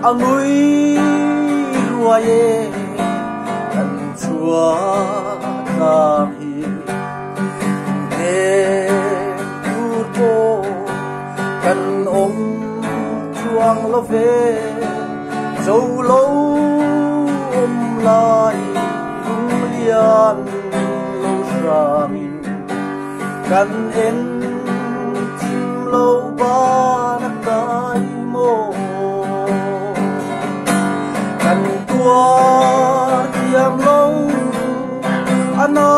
angui ruaye kan chua tam hi ne turpo kan om chuang lo ve zo lo om lai lung lian lo ramin kan en chim lo ba na kai mo kan tua tiam lo ana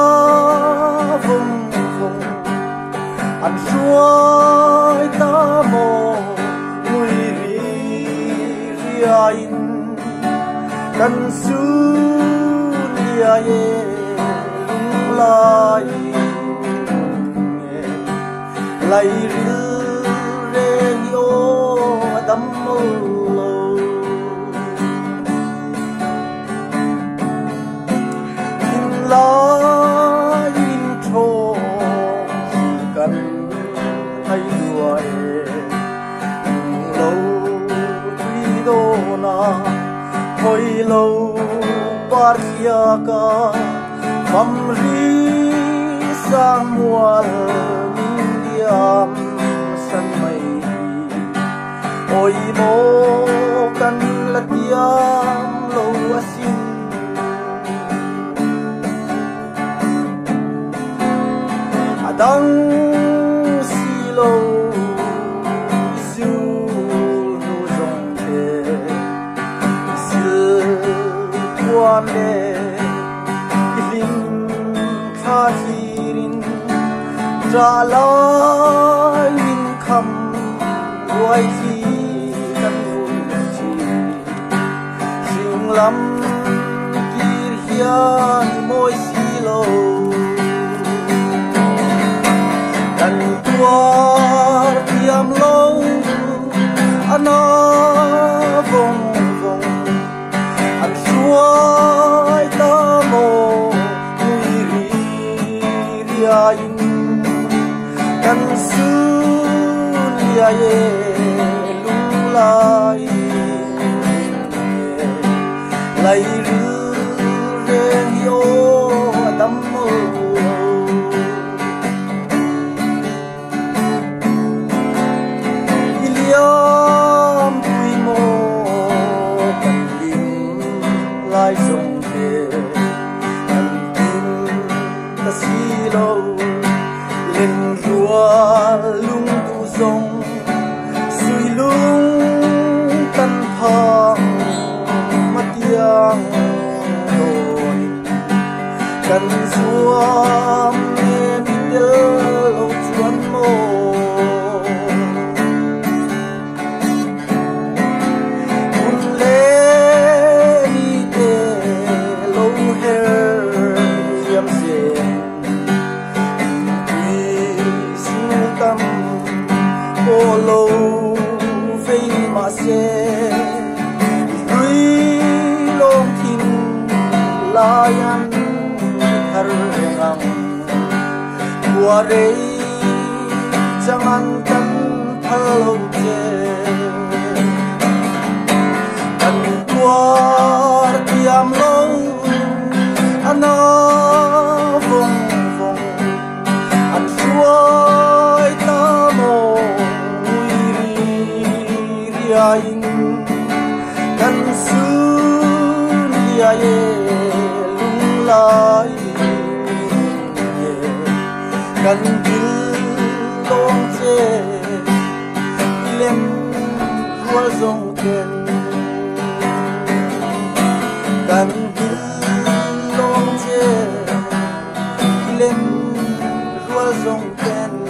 vùng vùng an suai ta mo mui ri ria in kan su lia ye lung lai lai ri re yo dam mo la in tho kan hay đuổi lâu tuy đô na thôi lâu par kia ca mầm ri sang mùa diam san mây ôi mô kan la diam lâu asin dang silo su nu zong te sil quan le lim tha hirin tra la in kham wai hi kan un chi sing lam kir hian moi silo kan tua tiam lâu ana vong vong an suai ta mo mui ri ria in kan su lia ye lung lai lai ri re yo dam mo yam tui mo kan lim lai sông về kan tim ta si lo lên rùa lung tu sông suy lung tan thang mất yang rồi kan suam em đâu chuan mo lâu vây mà xe lui long tin layan thar ngang qua đây chẳng ăn cắn thâu che cần qua tiam lâu ana vùng vùng ăn suối ta mồ in kan su lia ye lung lai ye kan dil long che lem rual zong ten kan dil long che lem rual zong ten